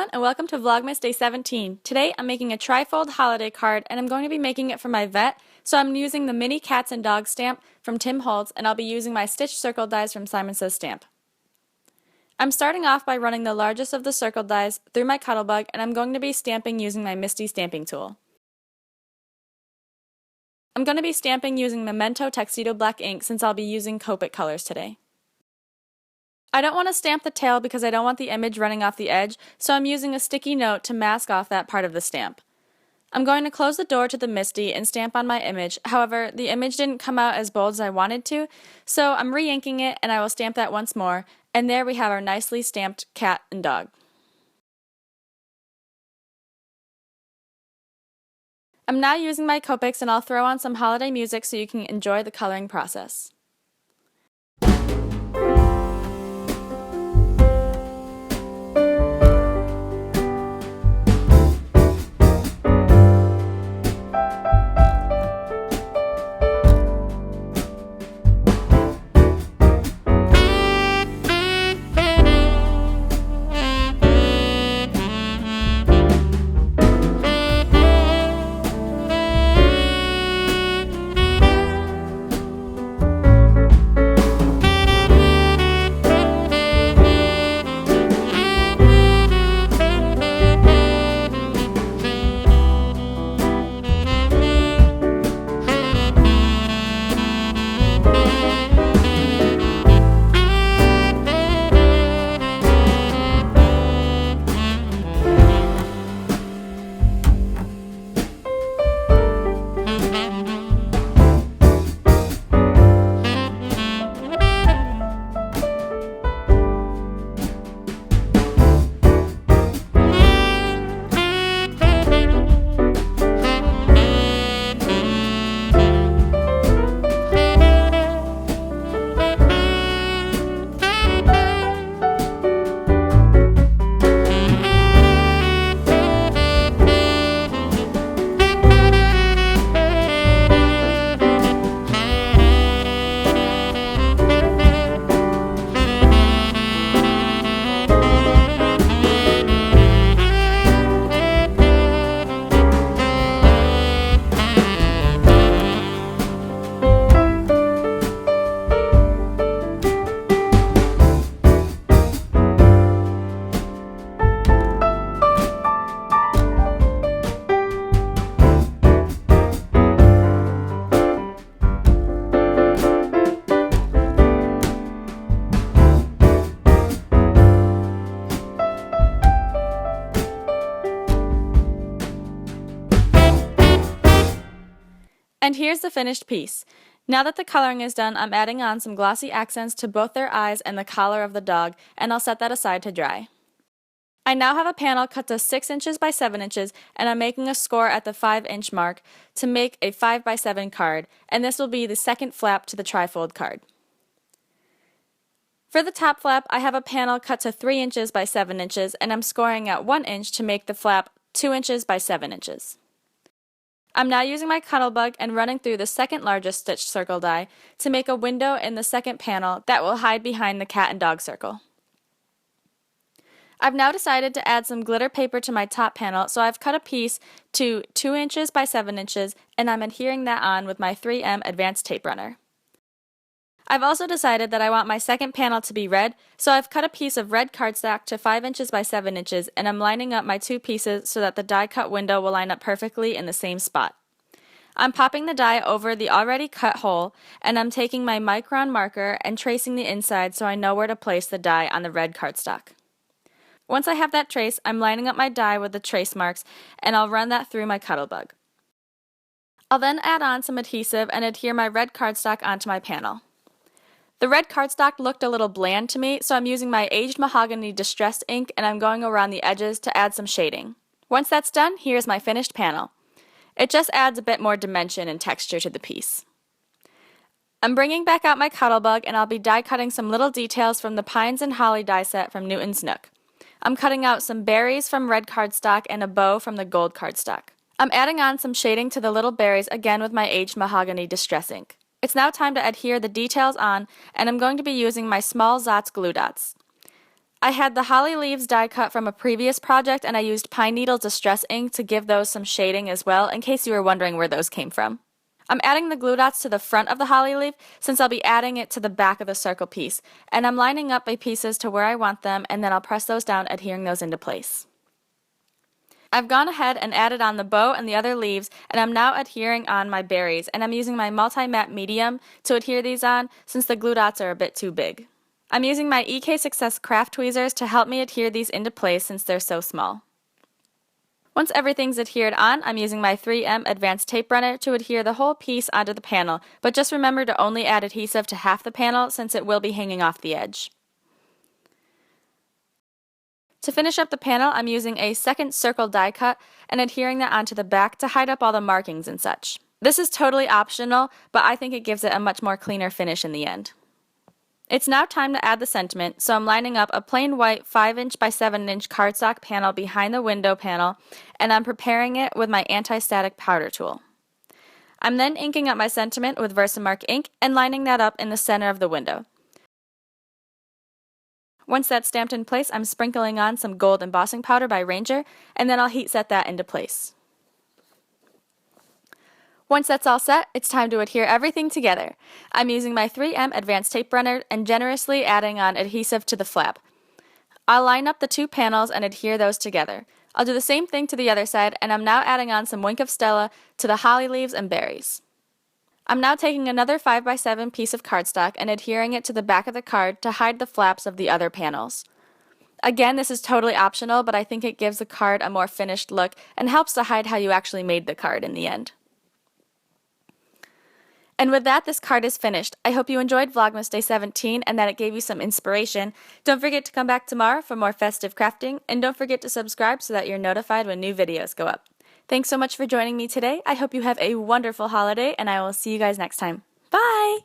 everyone, and welcome to Vlogmas Day 17. Today I'm making a trifold holiday card, and I'm going to be making it for my vet, so I'm using the mini cats and dogs stamp from Tim Holtz, and I'll be using my stitch circle dies from Simon Says Stamp. I'm starting off by running the largest of the circle dies through my Cuttlebug, and I'm going to be stamping using my Misty stamping tool. I'm going to be stamping using Memento Tuxedo Black ink since I'll be using Copic colors today. I don't want to stamp the tail because I don't want the image running off the edge, so I'm using a sticky note to mask off that part of the stamp. I'm going to close the door to the Misty and stamp on my image. However, the image didn't come out as bold as I wanted to, so I'm re-inking it and I will stamp that once more, and there we have our nicely stamped cat and dog. I'm now using my Copics, and I'll throw on some holiday music so you can enjoy the coloring process. And here's the finished piece. Now that the coloring is done, I'm adding on some glossy accents to both their eyes and the collar of the dog, and I'll set that aside to dry. I now have a panel cut to 6 inches by 7 inches, and I'm making a score at the 5-inch mark to make a 5x7 card, and this will be the second flap to the trifold card. For the top flap, I have a panel cut to 3 inches by 7 inches, and I'm scoring at 1 inch to make the flap 2 inches by 7 inches. I'm now using my Cuttlebug and running through the second largest stitch circle die to make a window in the second panel that will hide behind the cat and dog circle. I've now decided to add some glitter paper to my top panel, so I've cut a piece to 2 inches by 7 inches, and I'm adhering that on with my 3M advanced tape runner. I've also decided that I want my second panel to be red, so I've cut a piece of red cardstock to 5 inches by 7 inches, and I'm lining up my two pieces so that the die cut window will line up perfectly in the same spot. I'm popping the die over the already cut hole, and I'm taking my micron marker and tracing the inside so I know where to place the die on the red cardstock. Once I have that trace, I'm lining up my die with the trace marks, and I'll run that through my Cuttlebug. I'll then add on some adhesive and adhere my red cardstock onto my panel. The red cardstock looked a little bland to me, so I'm using my Aged Mahogany Distressed ink, and I'm going around the edges to add some shading. Once that's done, here's my finished panel. It just adds a bit more dimension and texture to the piece. I'm bringing back out my Cuttlebug, and I'll be die cutting some little details from the Pines and Holly die set from Newton's Nook. I'm cutting out some berries from red cardstock and a bow from the gold cardstock. I'm adding on some shading to the little berries again with my Aged Mahogany Distress ink. It's now time to adhere the details on, and I'm going to be using my small Zotz glue dots. I had the holly leaves die cut from a previous project, and I used pine needle distress ink to give those some shading as well, in case you were wondering where those came from. I'm adding the glue dots to the front of the holly leaf since I'll be adding it to the back of the circle piece, and I'm lining up my pieces to where I want them, and then I'll press those down, adhering those into place. I've gone ahead and added on the bow and the other leaves, and I'm now adhering on my berries, and I'm using my multi-matte medium to adhere these on since the glue dots are a bit too big. I'm using my EK Success craft tweezers to help me adhere these into place since they're so small. Once everything's adhered on, I'm using my 3M Advanced Tape Runner to adhere the whole piece onto the panel, but just remember to only add adhesive to half the panel since it will be hanging off the edge. To finish up the panel, I'm using a second circle die cut and adhering that onto the back to hide up all the markings and such. This is totally optional, but I think it gives it a much more cleaner finish in the end. It's now time to add the sentiment, so I'm lining up a plain white 5" by 7" cardstock panel behind the window panel, and I'm preparing it with my anti-static powder tool. I'm then inking up my sentiment with Versamark ink and lining that up in the center of the window. Once that's stamped in place, I'm sprinkling on some gold embossing powder by Ranger, and then I'll heat set that into place. Once that's all set, it's time to adhere everything together. I'm using my 3M Advanced Tape Runner and generously adding on adhesive to the flap. I'll line up the two panels and adhere those together. I'll do the same thing to the other side, and I'm now adding on some Wink of Stella to the holly leaves and berries. I'm now taking another 5 by 7 piece of cardstock and adhering it to the back of the card to hide the flaps of the other panels. Again, this is totally optional, but I think it gives the card a more finished look and helps to hide how you actually made the card in the end. And with that, this card is finished. I hope you enjoyed Vlogmas Day 17 and that it gave you some inspiration. Don't forget to come back tomorrow for more festive crafting, and don't forget to subscribe so that you're notified when new videos go up. Thanks so much for joining me today. I hope you have a wonderful holiday, and I will see you guys next time. Bye!